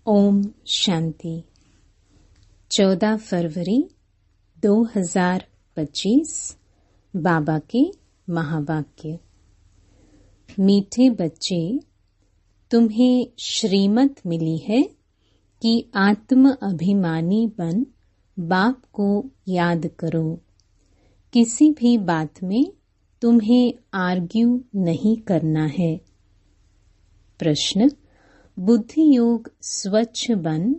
ओम शांति। 14 फरवरी 2025 बाबा के महावाक्य। मीठे बच्चे, तुम्हें श्रीमत मिली है कि आत्म अभिमानी बन बाप को याद करो। किसी भी बात में तुम्हें आर्ग्यू नहीं करना है। प्रश्न: बुद्धि योग स्वच्छ बन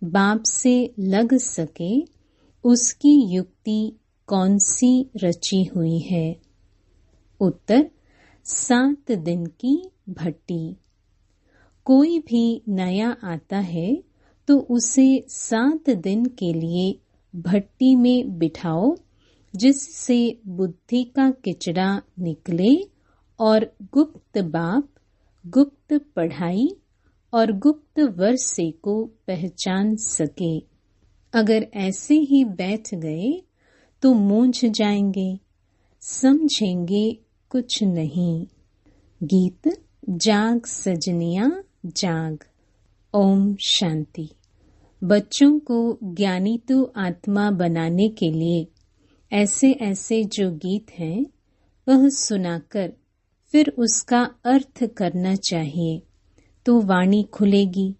बाप से लग सके, उसकी युक्ति कौन सी रची हुई है? उत्तर: 7 दिन की भट्टी। कोई भी नया आता है तो उसे 7 दिन के लिए भट्टी में बिठाओ, जिससे बुद्धि का किचड़ा निकले और गुप्त बाप, गुप्त पढ़ाई और गुप्त वर्षे को पहचान सके। अगर ऐसे ही बैठ गए तो मूंझ जाएंगे, समझेंगे कुछ नहीं। गीत: जाग सजनिया जाग। ओम शांति। बच्चों को ज्ञानी तो आत्मा बनाने के लिए ऐसे ऐसे जो गीत हैं वह सुनाकर फिर उसका अर्थ करना चाहिए, तो वाणी खुलेगी।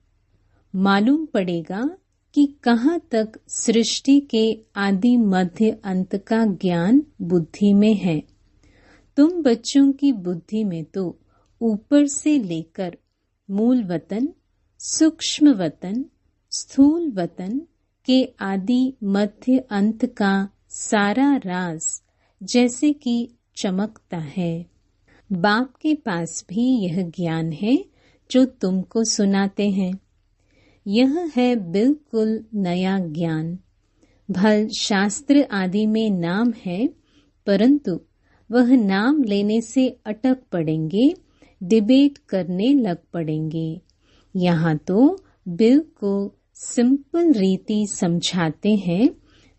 मालूम पड़ेगा कि कहाँ तक सृष्टि के आदि मध्य अंत का ज्ञान बुद्धि में है। तुम बच्चों की बुद्धि में तो ऊपर से लेकर मूल वतन, सूक्ष्म वतन, स्थूल वतन के आदि मध्य अंत का सारा राज जैसे कि चमकता है। बाप के पास भी यह ज्ञान है जो तुमको सुनाते हैं। यह है बिल्कुल नया ज्ञान। भल शास्त्र आदि में नाम है, परंतु वह नाम लेने से अटक पड़ेंगे, डिबेट करने लग पड़ेंगे। यहाँ तो बिल्कुल सिंपल रीति समझाते हैं।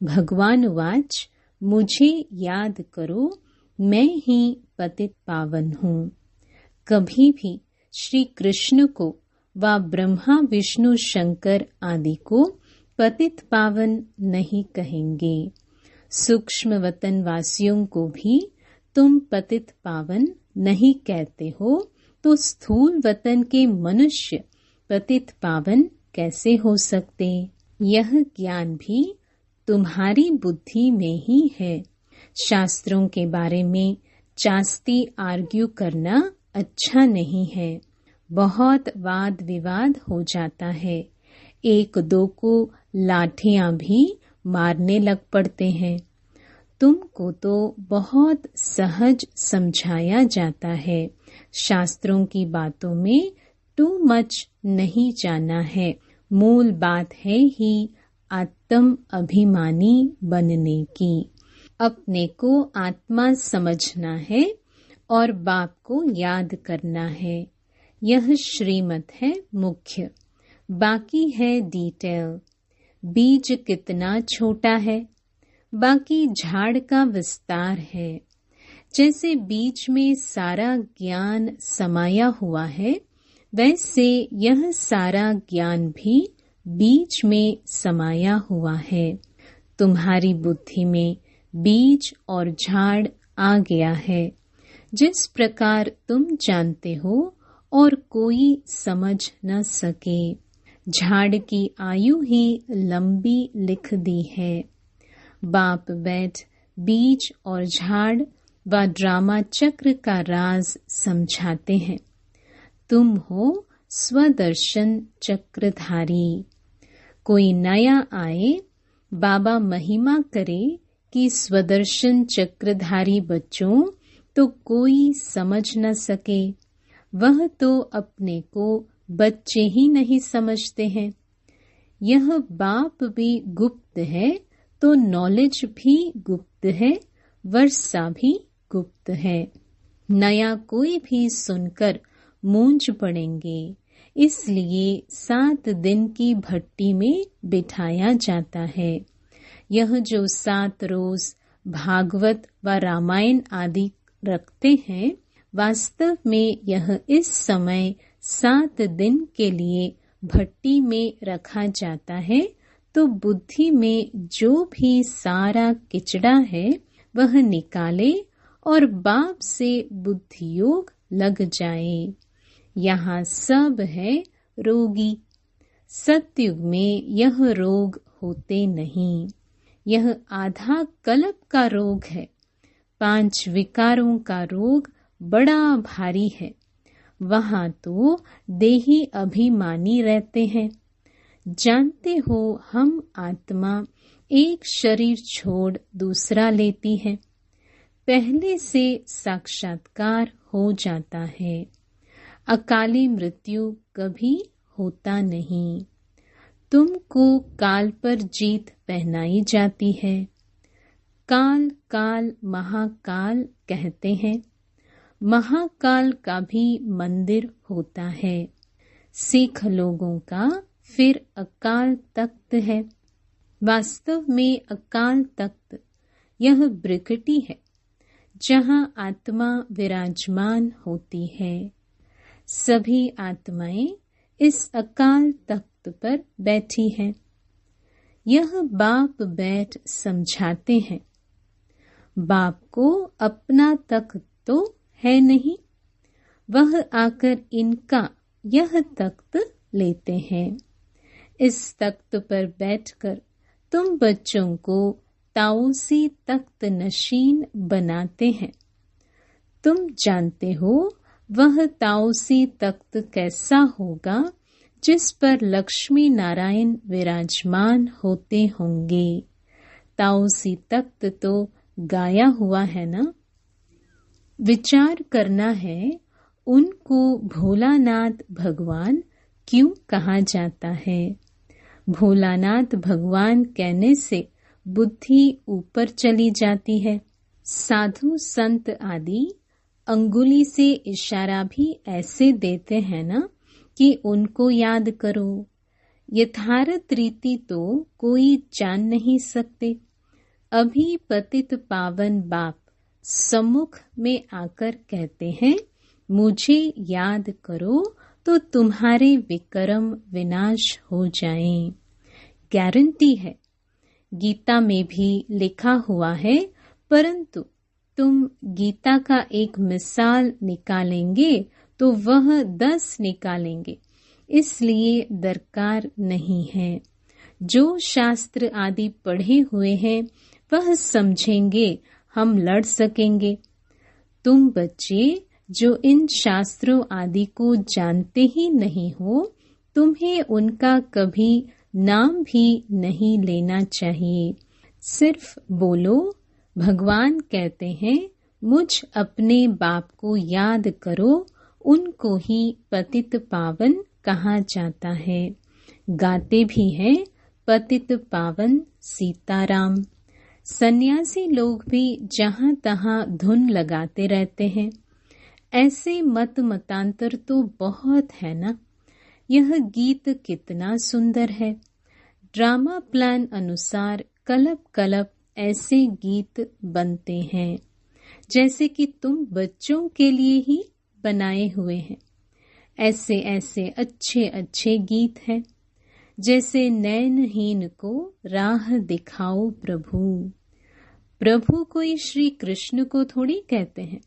भगवान वाच, मुझे याद करो, मैं ही पतित पावन हूँ। कभी भी श्री कृष्ण को व ब्रह्मा विष्णु शंकर आदि को पतित पावन नहीं कहेंगे। सूक्ष्म वतन वासियों को भी तुम पतित पावन नहीं कहते हो, तो स्थूल वतन के मनुष्य पतित पावन कैसे हो सकते? यह ज्ञान भी तुम्हारी बुद्धि में ही है। शास्त्रों के बारे में चास्ती आर्ग्यू करना अच्छा नहीं है। बहुत वाद विवाद हो जाता है। एक दो को लाठियां भी मारने लग पड़ते हैं। तुमको तो बहुत सहज समझाया जाता है। शास्त्रों की बातों में टू मच नहीं जाना है। मूल बात है ही आत्म अभिमानी बनने की। अपने को आत्मा समझना है और बाप को याद करना है। यह श्रीमत है मुख्य, बाकी है डिटेल। बीज कितना छोटा है, बाकी झाड़ का विस्तार है। जैसे बीज में सारा ज्ञान समाया हुआ है, वैसे यह सारा ज्ञान भी बीज में समाया हुआ है। तुम्हारी बुद्धि में बीज और झाड़ आ गया है। जिस प्रकार तुम जानते हो और कोई समझ न सके। झाड़ की आयु ही लंबी लिख दी है। बाप बैठ बीज और झाड़ व ड्रामा चक्र का राज समझाते हैं। तुम हो स्वदर्शन चक्रधारी। कोई नया आए, बाबा महिमा करे कि स्वदर्शन चक्रधारी बच्चों, तो कोई समझ न सके। वह तो अपने को बच्चे ही नहीं समझते हैं। यह बाप भी गुप्त है तो नॉलेज भी गुप्त है, वर्षा भी गुप्त है। नया कोई भी सुनकर मूंझ पड़ेंगे, इसलिए 7 दिन की भट्टी में बिठाया जाता है। यह जो 7 रोज भागवत व रामायण आदि रखते हैं, वास्तव में यह इस समय 7 दिन के लिए भट्टी में रखा जाता है तो बुद्धि में जो भी सारा किचड़ा है वह निकाले और बाप से बुद्धि योग लग जाए। यहाँ सब है रोगी। सतयुग में यह रोग होते नहीं। यह आधा कल्प का रोग है। 5 विकारों का रोग बड़ा भारी है। वहाँ तो देही अभिमानी रहते हैं। जानते हो हम आत्मा एक शरीर छोड़ दूसरा लेती है। पहले से साक्षात्कार हो जाता है। अकाली मृत्यु कभी होता नहीं। तुमको काल पर जीत पहनाई जाती है। काल काल महाकाल कहते हैं। महाकाल का भी मंदिर होता है। सिख लोगों का फिर अकाल तख्त है। वास्तव में अकाल तख्त यह ब्रिकटी है जहाँ आत्मा विराजमान होती है। सभी आत्माएं इस अकाल तख्त पर बैठी हैं। यह बाप बैठ समझाते हैं। बाप को अपना तख्त तो है नहीं, वह आकर इनका यह तख्त लेते हैं। इस तख्त पर बैठकर तुम बच्चों को ताऊसी तख्त नशीन बनाते हैं। तुम जानते हो वह ताऊसी तख्त कैसा होगा जिस पर लक्ष्मी नारायण विराजमान होते होंगे। ताऊसी तख्त तो गाया हुआ है ना। विचार करना है उनको भोलानाथ भगवान क्यों कहा जाता है। भोलानाथ भगवान कहने से बुद्धि ऊपर चली जाती है। साधु संत आदि अंगुली से इशारा भी ऐसे देते हैं ना कि उनको याद करो। यथार्थ रीति तो कोई जान नहीं सकते। अभी पतित पावन बाप सम्मुख में आकर कहते हैं, मुझे याद करो तो तुम्हारे विक्रम विनाश हो जाएं। गारंटी है। गीता में भी लिखा हुआ है, परंतु तुम गीता का एक मिसाल निकालेंगे तो वह 10 निकालेंगे, इसलिए दरकार नहीं है। जो शास्त्र आदि पढ़े हुए हैं वह समझेंगे, हम लड़ सकेंगे। तुम बच्चे जो इन शास्त्रों आदि को जानते ही नहीं हो, तुम्हें उनका कभी नाम भी नहीं लेना चाहिए। सिर्फ बोलो, भगवान कहते हैं मुझ अपने बाप को याद करो, उनको ही पतित पावन कहा जाता है। गाते भी हैं पतित पावन सीताराम। सन्यासी लोग भी जहाँ तहाँ धुन लगाते रहते हैं। ऐसे मत मतांतर तो बहुत है ना। यह गीत कितना सुंदर है। ड्रामा प्लान अनुसार कलप कलप ऐसे गीत बनते हैं जैसे कि तुम बच्चों के लिए ही बनाए हुए हैं। ऐसे ऐसे अच्छे अच्छे गीत हैं। जैसे नैनहीन को राह दिखाओ प्रभु। प्रभु कोई श्री कृष्ण को थोड़ी कहते हैं।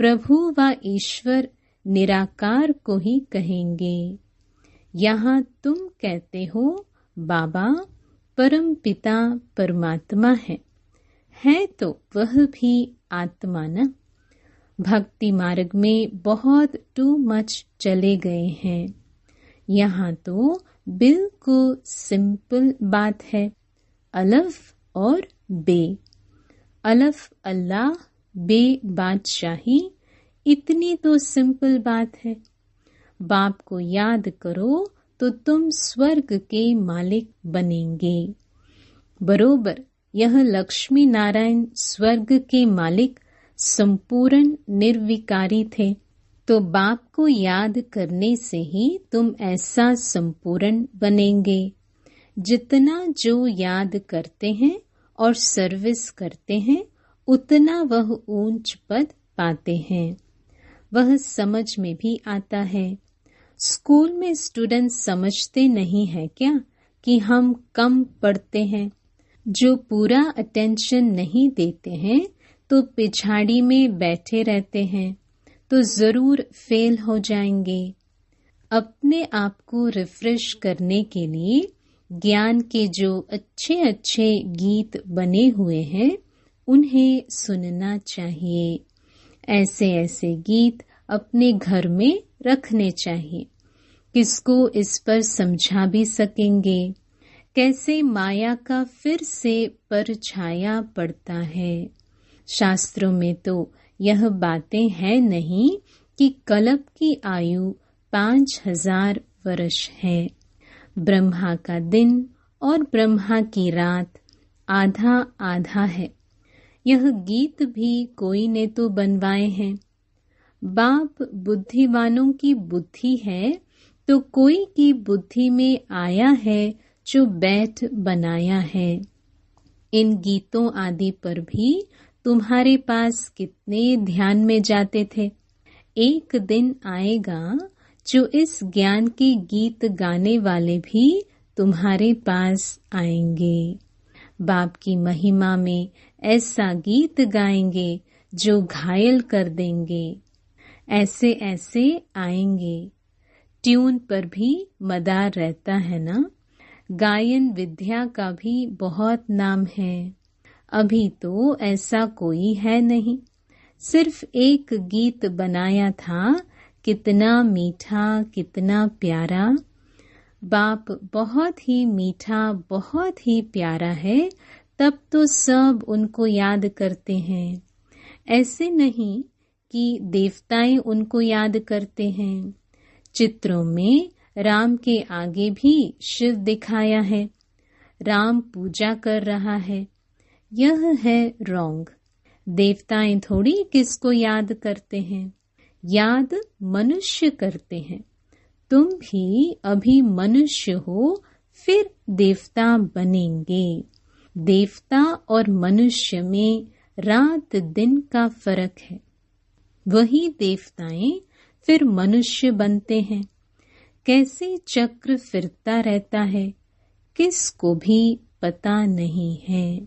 प्रभु व ईश्वर निराकार को ही कहेंगे। यहाँ तुम कहते हो बाबा परम पिता परमात्मा है तो वह भी आत्मा न। भक्ति मार्ग में बहुत टू मच चले गए हैं। यहाँ तो बिल्कुल सिंपल बात है। अलफ और बे। अलफ अल्लाह, बे बादशाही, इतनी तो सिंपल बात है। बाप को याद करो तो तुम स्वर्ग के मालिक बनेंगे। बरोबर यह लक्ष्मी नारायण स्वर्ग के मालिक संपूर्ण निर्विकारी थे। तो बाप को याद करने से ही तुम ऐसा संपूर्ण बनेंगे। जितना जो याद करते हैं और सर्विस करते हैं उतना वह ऊंच पद पाते हैं। वह समझ में भी आता है। स्कूल में स्टूडेंट्स समझते नहीं है क्या कि हम कम पढ़ते हैं। जो पूरा अटेंशन नहीं देते हैं तो पिछाड़ी में बैठे रहते हैं तो जरूर फेल हो जाएंगे। अपने आप को रिफ्रेश करने के लिए ज्ञान के जो अच्छे अच्छे गीत बने हुए हैं उन्हें सुनना चाहिए। ऐसे ऐसे गीत अपने घर में रखने चाहिए। किसको इस पर समझा भी सकेंगे कैसे माया का फिर से परछाया पड़ता है। शास्त्रों में तो यह बातें हैं नहीं कि कल्प की आयु 5000 वर्ष है। ब्रह्मा का दिन और ब्रह्मा की रात आधा आधा है। यह गीत भी कोई ने तो बनवाए हैं। बाप बुद्धिवानों की बुद्धि है तो कोई की बुद्धि में आया है जो बैठ बनाया है। इन गीतों आदि पर भी तुम्हारे पास कितने ध्यान में जाते थे। एक दिन आएगा जो इस ज्ञान के गीत गाने वाले भी तुम्हारे पास आएंगे। बाप की महिमा में ऐसा गीत गाएंगे जो घायल कर देंगे। ऐसे ऐसे आएंगे। ट्यून पर भी मदार रहता है ना। गायन विद्या का भी बहुत नाम है। अभी तो ऐसा कोई है नहीं। सिर्फ एक गीत बनाया था, कितना मीठा कितना प्यारा। बाप बहुत ही मीठा बहुत ही प्यारा है, तब तो सब उनको याद करते हैं। ऐसे नहीं कि देवताएं उनको याद करते हैं। चित्रों में राम के आगे भी शिव दिखाया है। राम पूजा कर रहा है। यह है रॉन्ग। देवताएं थोड़ी किसको याद करते हैं। याद मनुष्य करते हैं। तुम भी अभी मनुष्य हो, फिर देवता बनेंगे। देवता और मनुष्य में रात दिन का फर्क है। वही देवताएं फिर मनुष्य बनते हैं। कैसे चक्र फिरता रहता है किसको भी पता नहीं है।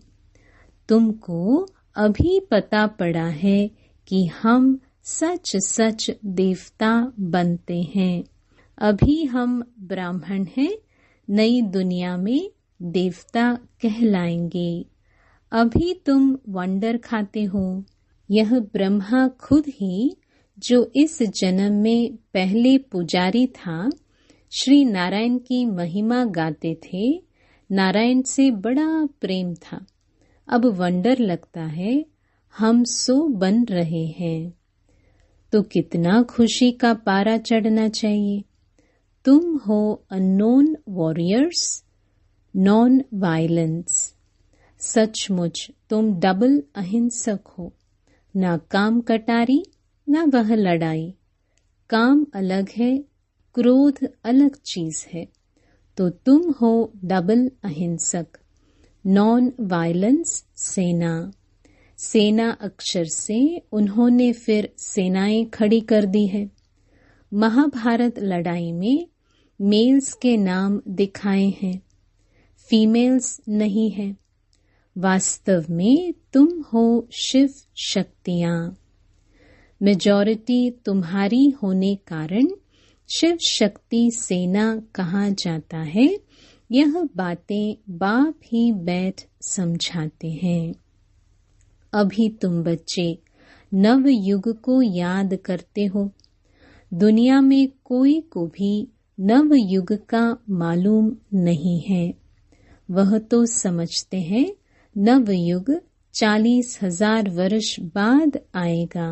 तुमको अभी पता पड़ा है कि हम सच सच देवता बनते हैं। अभी हम ब्राह्मण हैं, नई दुनिया में देवता कहलाएंगे। अभी तुम वंडर खाते हो। यह ब्रह्मा खुद ही जो इस जन्म में पहले पुजारी था, श्री नारायण की महिमा गाते थे। नारायण से बड़ा प्रेम था। अब वंडर लगता है हम सो बन रहे हैं, तो कितना खुशी का पारा चढ़ना चाहिए। तुम हो अननोन वॉरियर्स, नॉन वायलेंस। सचमुच तुम डबल अहिंसक हो। ना काम कटारी ना वह लड़ाई। काम अलग है, क्रोध अलग चीज है। तो तुम हो डबल अहिंसक। नॉन वायलेंस सेना। सेना अक्षर से उन्होंने फिर सेनाएं खड़ी कर दी है। महाभारत लड़ाई में मेल्स के नाम दिखाए हैं, फीमेल्स नहीं है। वास्तव में तुम हो शिव शक्तियां। मेजॉरिटी तुम्हारी होने कारण शिव शक्ति सेना कहा जाता है। यह बातें बाप ही बैठ समझाते हैं। अभी तुम बच्चे नव युग को याद करते हो। दुनिया में कोई को भी नव युग का मालूम नहीं है। वह तो समझते हैं नव युग 40,000 वर्ष बाद आएगा।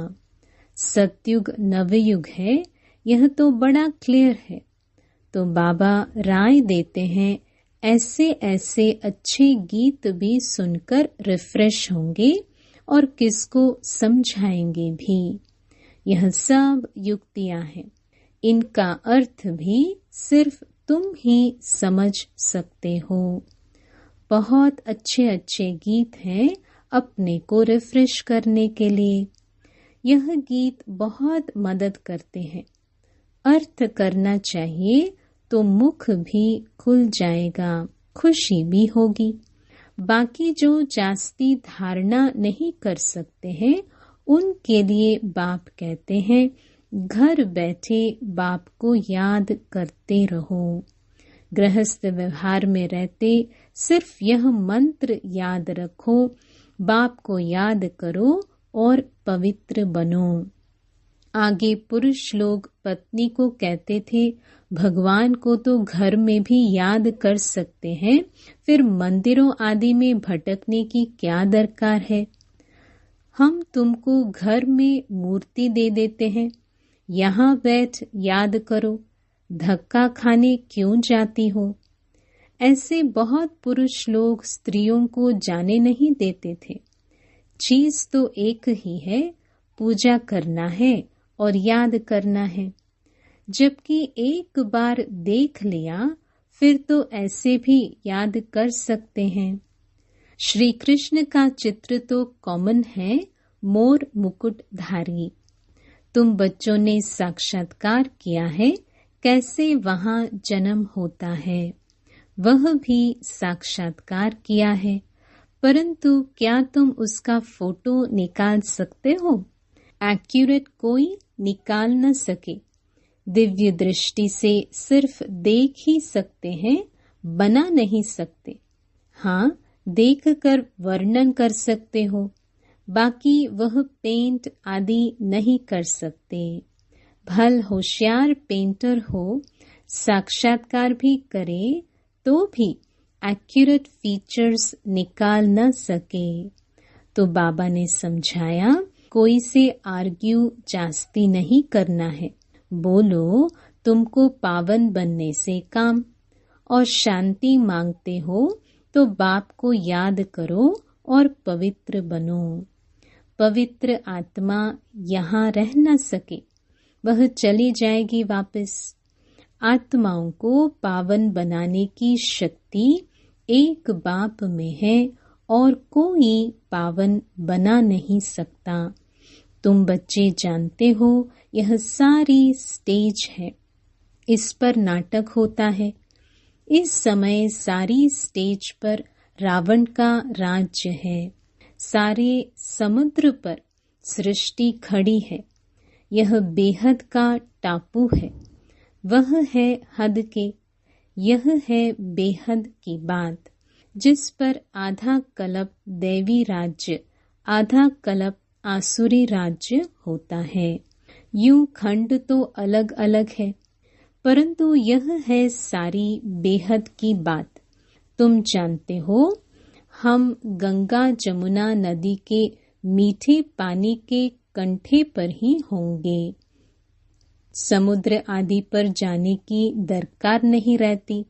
सतयुग नवयुग है, यह तो बड़ा क्लियर है। तो बाबा राय देते हैं ऐसे ऐसे अच्छे गीत भी सुनकर रिफ्रेश होंगे और किसको समझाएंगे भी। यह सब युक्तियां हैं। इनका अर्थ भी सिर्फ तुम ही समझ सकते हो। बहुत अच्छे अच्छे गीत हैं अपने को रिफ्रेश करने के लिए। यह गीत बहुत मदद करते हैं। अर्थ करना चाहिए तो मुख भी खुल जाएगा, खुशी भी होगी। बाकी जो जास्ती धारणा नहीं कर सकते हैं उनके लिए बाप कहते हैं घर बैठे बाप को याद करते रहो। गृहस्थ व्यवहार में रहते सिर्फ यह मंत्र याद रखो, बाप को याद करो और पवित्र बनो। आगे पुरुष लोग पत्नी को कहते थे भगवान को तो घर में भी याद कर सकते हैं, फिर मंदिरों आदि में भटकने की क्या दरकार है। हम तुमको घर में मूर्ति दे देते हैं, यहाँ बैठ याद करो, धक्का खाने क्यों जाती हो। ऐसे बहुत पुरुष लोग स्त्रियों को जाने नहीं देते थे। चीज तो एक ही है, पूजा करना है और याद करना है। जबकि एक बार देख लिया फिर तो ऐसे भी याद कर सकते हैं। श्री कृष्ण का चित्र तो कॉमन है, मोर मुकुटधारी। तुम बच्चों ने साक्षात्कार किया है कैसे वहाँ जन्म होता है, वह भी साक्षात्कार किया है, परंतु क्या तुम उसका फोटो निकाल सकते हो? एक्यूरेट कोई निकाल न सके। दिव्य दृष्टि से सिर्फ देख ही सकते हैं, बना नहीं सकते। हाँ, देखकर वर्णन कर सकते हो, बाकी वह पेंट आदि नहीं कर सकते। भल होशियार पेंटर हो, साक्षात्कार भी करे तो भी एक्यूरेट फीचर्स निकाल न सके। तो बाबा ने समझाया कोई से आर्ग्यू जास्ती नहीं करना है, बोलो तुमको पावन बनने से काम। और शांति मांगते हो तो बाप को याद करो और पवित्र बनो। पवित्र आत्मा यहाँ रह न सके, वह चली जाएगी वापस। आत्माओं को पावन बनाने की शक्ति एक बाप में है और कोई पावन बना नहीं सकता। तुम बच्चे जानते हो यह सारी स्टेज है, इस पर नाटक होता है। इस समय सारी स्टेज पर रावण का राज्य है, सारे समुद्र पर सृष्टि खड़ी है। यह बेहद का टापू है, वह है हद के, यह है बेहद की बात, जिस पर आधा कल्प दैवी राज्य, आधा कल्प आसुरी राज्य होता है। यूं खंड तो अलग अलग है, परंतु यह है सारी बेहद की बात। तुम जानते हो हम गंगा जमुना नदी के मीठे पानी के कंठे पर ही होंगे। समुद्र आदि पर जाने की दरकार नहीं रहती।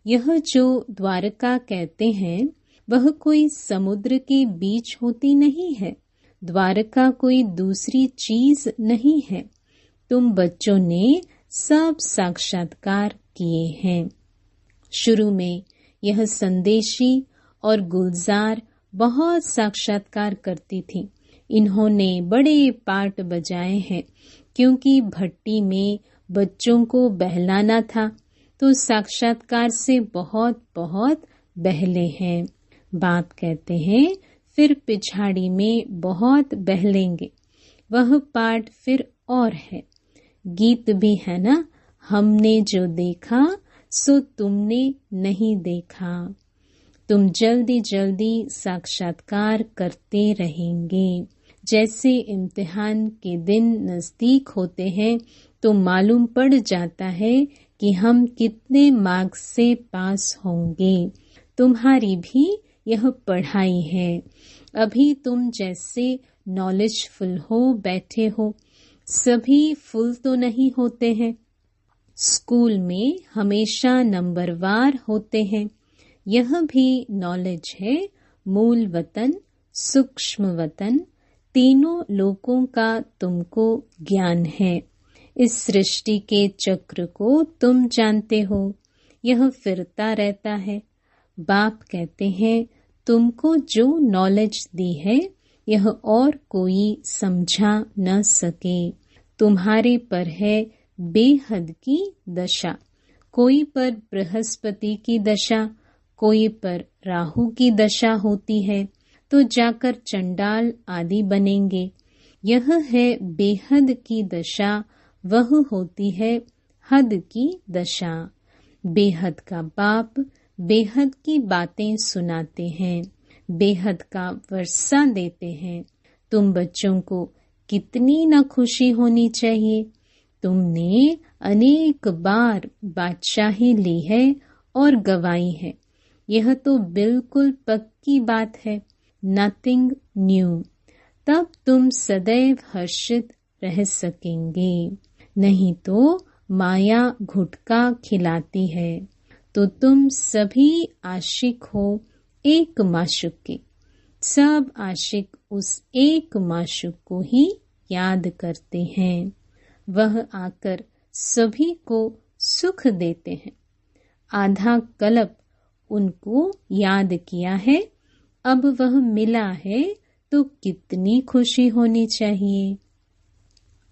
यह जो द्वारका कहते हैं वह कोई समुद्र के बीच होती नहीं है, द्वारका कोई दूसरी चीज नहीं है। तुम बच्चों ने सब साक्षात्कार किए हैं। शुरू में यह संदेशी और गुलजार बहुत साक्षात्कार करती थी। इन्होंने बड़े पार्ट बजाए हैं, क्योंकि भट्टी में बच्चों को बहलाना था तो साक्षात्कार से बहुत बहुत बहले हैं। बाप कहते हैं फिर पिछाड़ी में बहुत बहलेंगे, वह पार्ट फिर और है। गीत भी है ना, हमने जो देखा सो तुमने नहीं देखा। तुम जल्दी जल्दी साक्षात्कार करते रहेंगे। जैसे इम्तिहान के दिन नजदीक होते हैं तो मालूम पड़ जाता है कि हम कितने मार्क्स से पास होंगे। तुम्हारी भी यह पढ़ाई है। अभी तुम जैसे नॉलेजफुल हो बैठे हो, सभी फुल तो नहीं होते हैं। स्कूल में हमेशा नंबरवार होते हैं। यह भी नॉलेज है। मूल वतन, सूक्ष्म वतन, तीनों लोकों का तुमको ज्ञान है। इस सृष्टि के चक्र को तुम जानते हो, यह फिरता रहता है। बाप कहते हैं तुमको जो नॉलेज दी है यह और कोई समझा न सके। तुम्हारे पर है बेहद की दशा। कोई पर बृहस्पति की दशा, कोई पर राहु की दशा होती है तो जाकर चंडाल आदि बनेंगे। यह है बेहद की दशा, वह होती है हद की दशा। बेहद का बाप बेहद की बातें सुनाते हैं, बेहद का वर्षा देते हैं। तुम बच्चों को कितनी न खुशी होनी चाहिए। तुमने अनेक बार बादशाही ली है और गवाई है। यह तो बिल्कुल पक्की बात है, नथिंग न्यू। तब तुम सदैव हर्षित रह सकेंगे। नहीं तो माया घुटका खिलाती है तो तुम सभी आशिक हो एक माशुक के। सब आशिक उस एक माशुक को ही याद करते हैं। वह आकर सभी को सुख देते हैं। आधा कल्प उनको याद किया है, अब वह मिला है तो कितनी खुशी होनी चाहिए।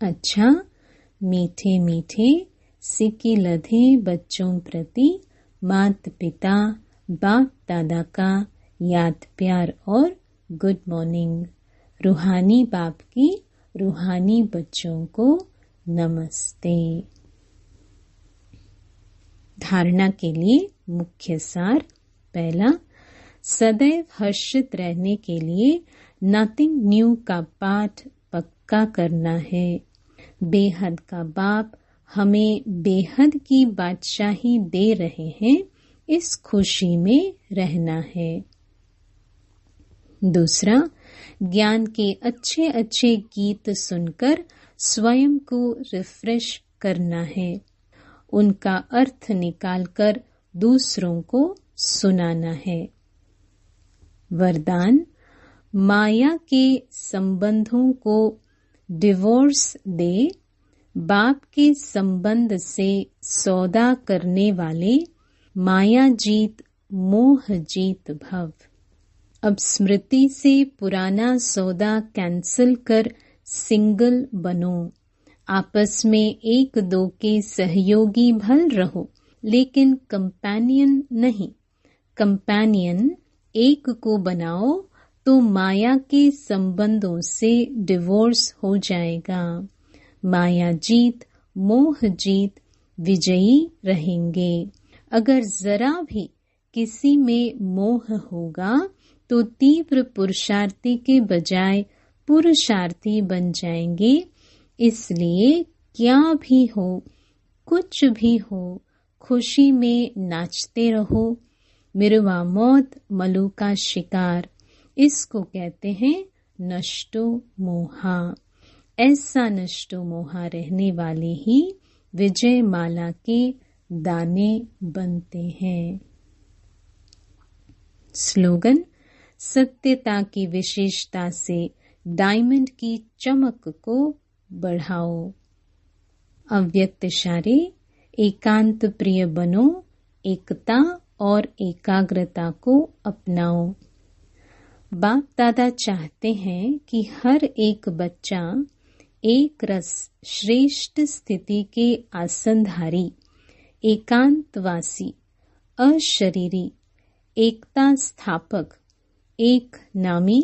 अच्छा, मीठे मीठे सिक्के लधे बच्चों प्रति माता पिता बाप दादा का याद प्यार और गुड मॉर्निंग। रूहानी बाप की रूहानी बच्चों को नमस्ते। धारणा के लिए मुख्य सार। पहला, सदैव हर्षित रहने के लिए नथिंग न्यू का पाठ पक्का करना है। बेहद का बाप हमें बेहद की बादशाही दे रहे हैं, इस खुशी में रहना है। दूसरा, ज्ञान के अच्छे अच्छे गीत सुनकर स्वयं को रिफ्रेश करना है। उनका अर्थ निकालकर दूसरों को सुनाना है। वरदान, माया के संबंधों को डिवोर्स दे। बाप के संबंध से सौदा करने वाले माया जीत मोह जीत भव। अब स्मृति से पुराना सौदा कैंसिल कर सिंगल बनो। आपस में एक दो के सहयोगी भल रहो, लेकिन कंपेनियन नहीं। कंपेनियन एक को बनाओ तो माया के संबंधों से डिवोर्स हो जाएगा। माया जीत मोह जीत विजयी रहेंगे। अगर जरा भी किसी में मोह होगा तो तीव्र पुरुषार्थी के बजाय पुरुषार्थी बन जाएंगे। इसलिए क्या भी हो, कुछ भी हो, खुशी में नाचते रहो। मिरवा मौत मलू का शिकार, इसको कहते हैं नष्टो मोहा। ऐसा नष्टो मोहा रहने वाले ही विजय माला के दाने बनते हैं। स्लोगन, सत्यता की विशेषता से डायमंड की चमक को बढ़ाओ। अव्यक्त इशारे, एकांत प्रिय बनो, एकता और एकाग्रता को अपनाओ। बाप दादा चाहते हैं कि हर एक बच्चा एक रस श्रेष्ठ स्थिति के आसनधारी, एकांतवासी, अशरीरी, एकता स्थापक, एक नामी,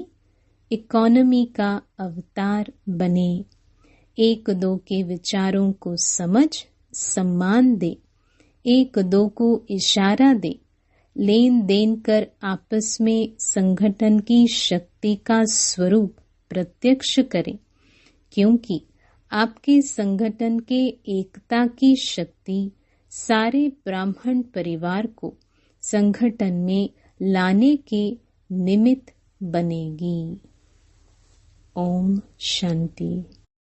इकोनॉमी का अवतार बने। एक दो के विचारों को समझ सम्मान दे, एक दो को इशारा दे, लेन देन कर आपस में संगठन की शक्ति का स्वरूप प्रत्यक्ष करें, क्योंकि आपके संगठन के एकता की शक्ति सारे ब्राह्मण परिवार को संगठन में लाने के निमित्त बनेगी। ओम शांति।